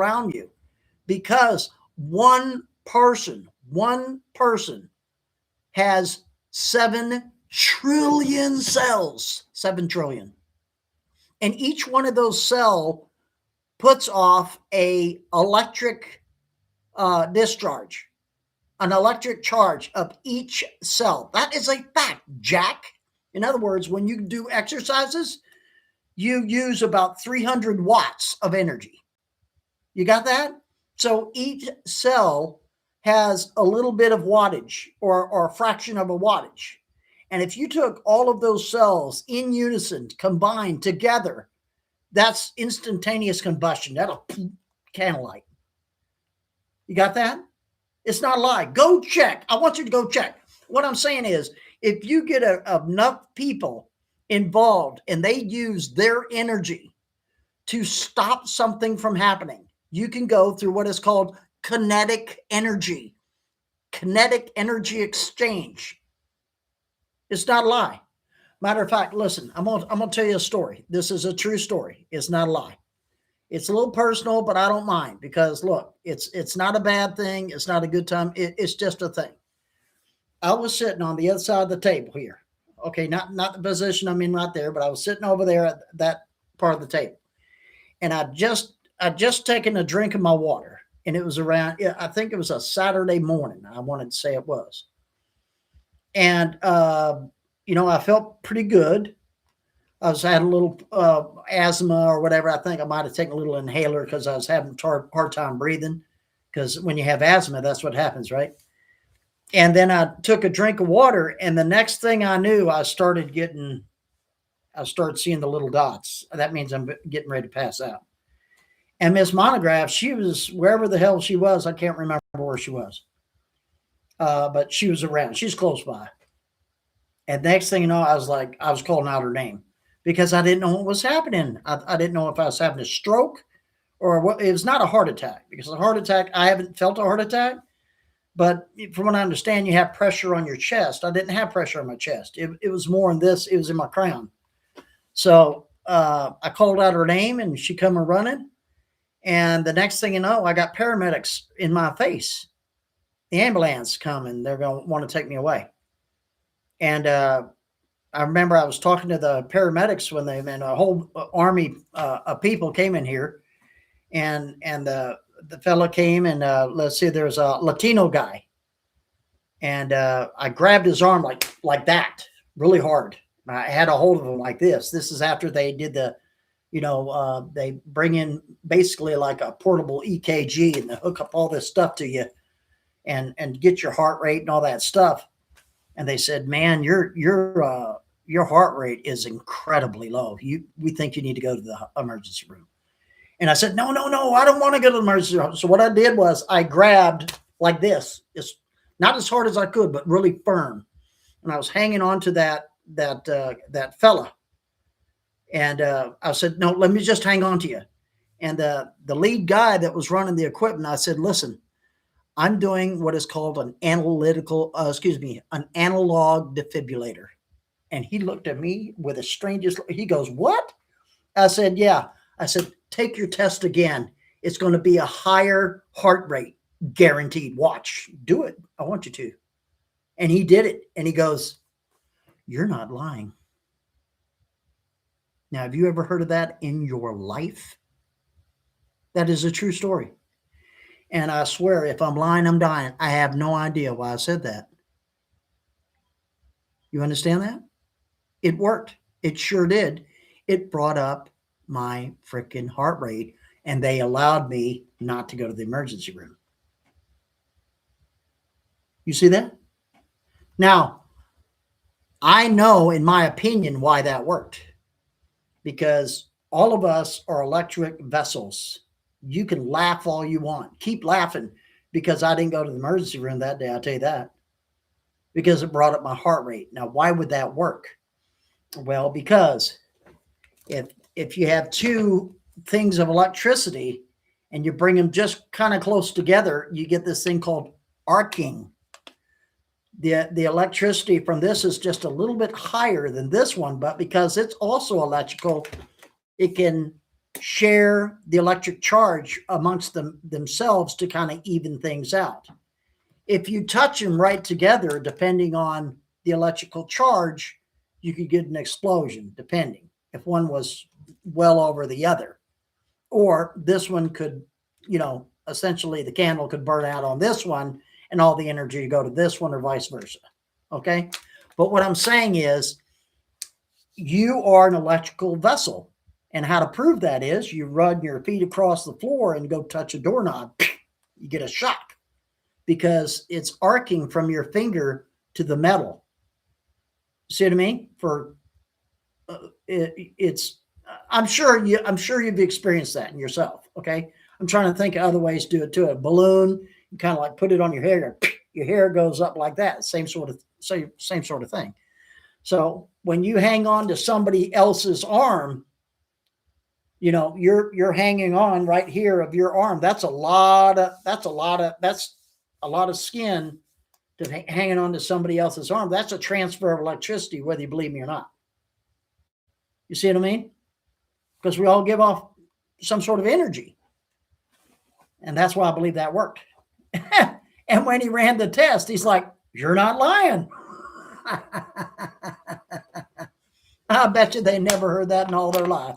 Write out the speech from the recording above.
around you, because one person has 7 trillion cells, 7 trillion. And each one of those cells puts off a electric discharge, an electric charge of each cell. That is a fact, Jack. In other words, when you do exercises, you use about 300 watts of energy. You got that? So each cell has a little bit of wattage, or a fraction of a wattage. And if you took all of those cells in unison, combined together, that's instantaneous combustion. That'll candlelight. You got that? It's not a lie. Go check. I want you to go check. What I'm saying is, if you get enough people involved and they use their energy to stop something from happening, you can go through what is called kinetic energy exchange. It's not a lie. Matter of fact, listen, I'm gonna tell you a story. This is a true story. It's not a lie. It's a little personal, but I don't mind, because look, it's not a bad thing. It's not a good time. It's just a thing. I was sitting on the other side of the table here. Okay, not the position I'm in right there, but I was sitting over there at that part of the table, and I'd just taken a drink of my water, and it was around, I think it was a Saturday morning. I wanted to say it was, and I felt pretty good. Had a little asthma or whatever. I think I might have taken a little inhaler because I was having a hard time breathing. Because when you have asthma, that's what happens, right? And then I took a drink of water, and the next thing I knew, I started seeing the little dots. That means I'm getting ready to pass out. And Miss Monograph, she was wherever the hell she was. I can't remember where she was, but she was around. She's close by. And next thing you know, I was calling out her name, because I didn't know what was happening. I didn't know if I was having a stroke or what. It was not a heart attack, because a heart attack, I haven't felt a heart attack. But from what I understand, you have pressure on your chest. I didn't have pressure on my chest. It was more in this. It was in my crown. So I called out her name, and she come running. And the next thing you know, I got paramedics in my face. The ambulance come, and they're going to want to take me away. And I remember I was talking to the paramedics when and a whole army of people came in here, and the fella came, and let's see, there's a Latino guy, and I grabbed his arm like that really hard. I had a hold of him like this. This is after they did they bring in basically like a portable EKG, and they hook up all this stuff to you, and get your heart rate and all that stuff. And they said, "Man, your heart rate is incredibly low. We think you need to go to the emergency room." And I said, "No, I don't want to go to the emergency room." So what I did was I grabbed like this. It's not as hard as I could, but really firm. And I was hanging on to that fella. And I said, "No, let me just hang on to you." And the lead guy that was running the equipment, I said, "Listen, I'm doing what is called an analog defibrillator." And he looked at me with the strangest, he goes, "What?" I said, "Yeah." I said, "Take your test again. It's going to be a higher heart rate, guaranteed. Watch, do it. I want you to." And he did it. And he goes, "You're not lying." Now, have you ever heard of that in your life? That is a true story. And I swear, if I'm lying, I'm dying. I have no idea why I said that. You understand that? It worked. It sure did. It brought up my freaking heart rate, and they allowed me not to go to the emergency room. You see that? Now, I know, in my opinion, why that worked. Because all of us are electric vessels. You can laugh all you want. Keep laughing, because I didn't go to the emergency room that day, I'll tell you that. Because it brought up my heart rate. Now, why would that work? Well, because if you have two things of electricity and you bring them just kind of close together, you get this thing called arcing. The electricity from this is just a little bit higher than this one, but because it's also electrical, it can share the electric charge amongst themselves to kind of even things out. If you touch them right together, depending on the electrical charge, you could get an explosion, depending if one was well over the other. Or this one could, essentially the candle could burn out on this one and all the energy go to this one or vice versa. Okay. But what I'm saying is you are an electrical vessel. And how to prove that is you run your feet across the floor and go touch a doorknob. You get a shock because it's arcing from your finger to the metal. See what I mean? I'm sure you've experienced that in yourself. Okay. I'm trying to think of other ways to do it too. A balloon, you kind of like put it on your hair, your hair goes up like that. Same sort of thing. So when you hang on to somebody else's arm, you're hanging on right here of your arm. That's a lot of skin to hanging on to somebody else's arm. That's a transfer of electricity, whether you believe me or not. You see what I mean? Because we all give off some sort of energy. And that's why I believe that worked. And when he ran the test, he's like, "You're not lying." I bet you they never heard that in all their life.